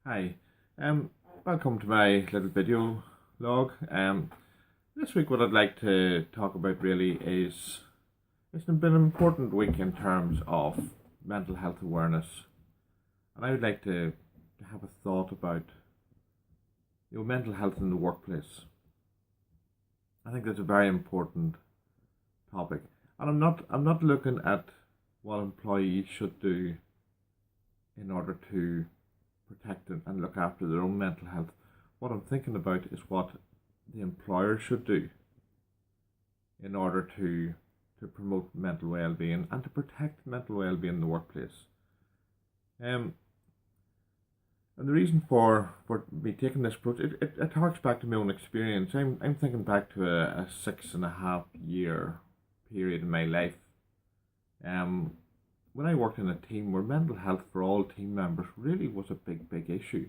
Hi, um, welcome to my little video log. This week what I'd like to talk about really is it's been an important week in terms of mental health awareness, and I would like to have a thought about mental health in the workplace. I think that's a very important topic, and I'm not looking at what employees should do in order to protect and look after their own mental health. What I'm thinking about is what the employer should do in order to promote mental well-being and to protect mental well-being in the workplace. Um, and the reason for me taking this approach, it harks back to my own experience. I'm thinking back to a 6.5 year period in my life. Um, when I worked in a team where mental health for all team members really was a big issue.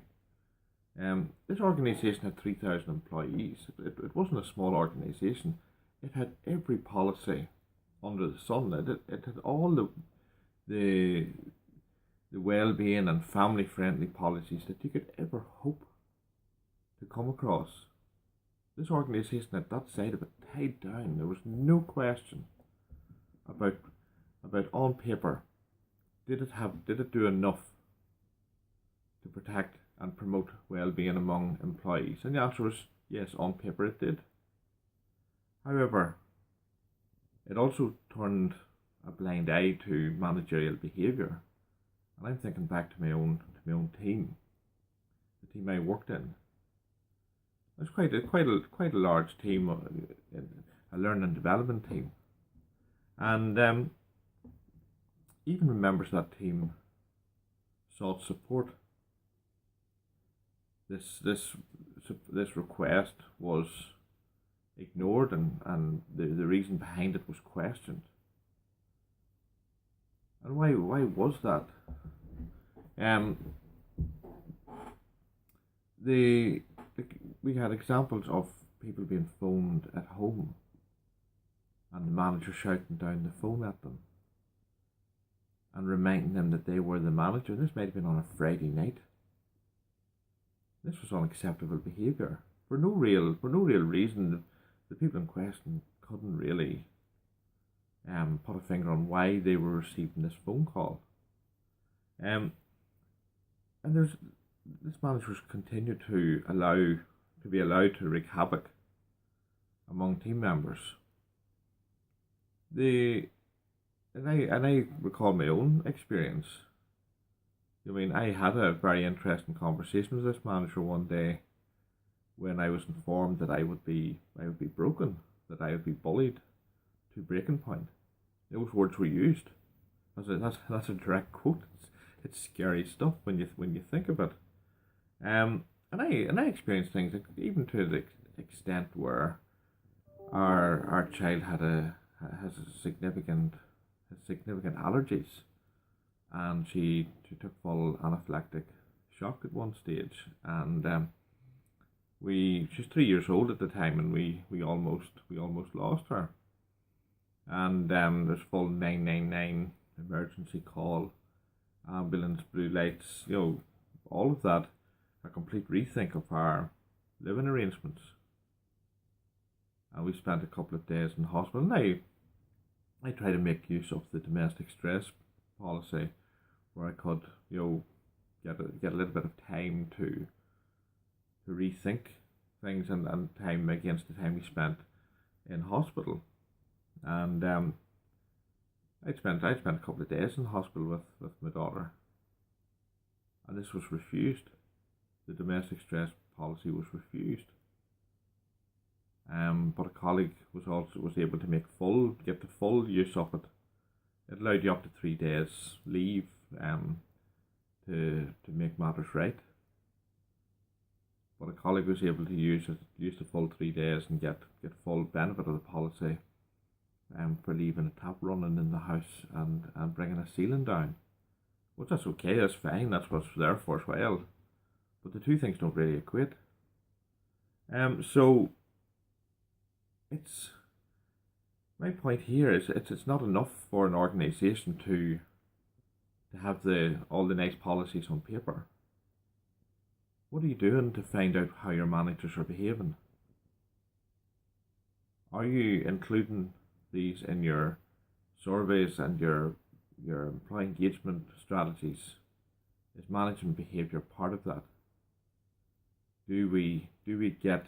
This organisation had 3,000 employees. It wasn't a small organisation. It had every policy under the sun. It had all the well-being and family-friendly policies that you could ever hope to come across. This organisation at that side of it tied down. There was no question about on paper, did it do enough to protect and promote well-being among employees? And the answer was yes, on paper it did. However, it also turned a blind eye to managerial behaviour. And I'm thinking back to my own team, the team I worked in. It was quite a large team, a learning and development team, and even when members of that team sought support, this request was ignored, and the reason behind it was questioned. And why was that? We had examples of people being phoned at home and the manager shouting down the phone at them and reminding them that they were the manager. This might have been on a Friday night. This was unacceptable behaviour for no real reason. The people in question couldn't really put a finger on why they were receiving this phone call. And this managers continue to be allowed to wreak havoc among team members. And I recall my own experience. I had a very interesting conversation with this manager one day when I was informed that I would be broken, that I would be bullied to breaking point. Those words were used. That's a direct quote. It's scary stuff when you think of it. And I experienced things even to the extent where our child has significant allergies, and she took full anaphylactic shock at one stage, and she's 3 years old at the time, and we almost lost her. And there's full 999 emergency call, ambulance, blue lights, all of that, a complete rethink of our living arrangements. And we spent a couple of days in hospital. Now, I try to make use of the domestic stress policy where I could, get a little bit of time to rethink things and time against the time we spent in hospital. And I spent a couple of days in hospital with my daughter, and this was refused. The domestic stress policy was refused. But a colleague was able to get the full use of it. It allowed you up to 3 days leave to make matters right. But a colleague was able to use the full 3 days and get full benefit of the policy for leaving a tap running in the house and bringing a ceiling down. Well, that's okay, that's fine, that's what's there for as well. But the two things don't really equate. So it's my point here is it's not enough for an organisation to have all the nice policies on paper. what are you doing to find out how your managers are behaving? Are you including these in your surveys and your employee engagement strategies? Is management behaviour part of that? Do we get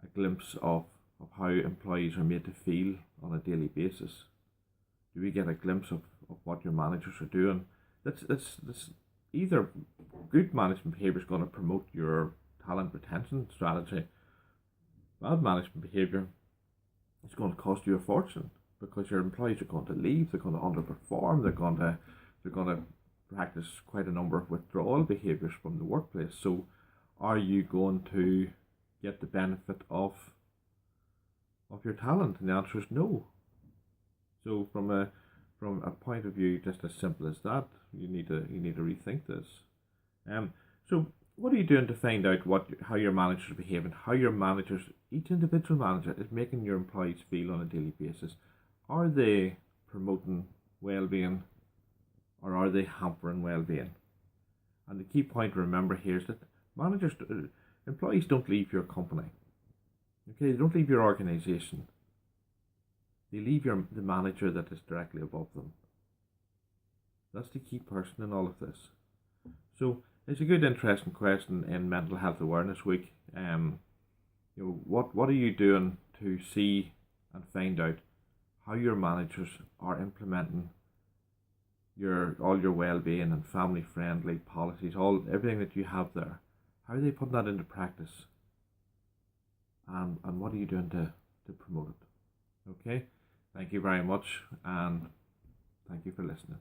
a glimpse of how employees are made to feel on a daily basis? Do we get a glimpse of what your managers are doing? That's either good management behaviour is going to promote your talent retention strategy. Bad management behaviour is going to cost you a fortune, because your employees are going to leave, they're going to underperform, they're going to practice quite a number of withdrawal behaviours from the workplace. So are you going to get the benefit of your talent? And the answer is no. So from a point of view just as simple as that, you need to rethink this. So what are you doing to find out how your managers are behaving, how your managers, each individual manager, is making your employees feel on a daily basis? Are they promoting well-being, or are they hampering well-being? And the key point to remember here is that employees don't leave your company. Okay, they don't leave your organisation. They leave the manager that is directly above them. That's the key person in all of this. So it's a good, interesting question in Mental Health Awareness Week. What are you doing to see and find out how your managers are implementing all your well-being and family-friendly policies, everything that you have there? How are they putting that into practice? And what are you doing to promote it? Okay, thank you very much, and thank you for listening.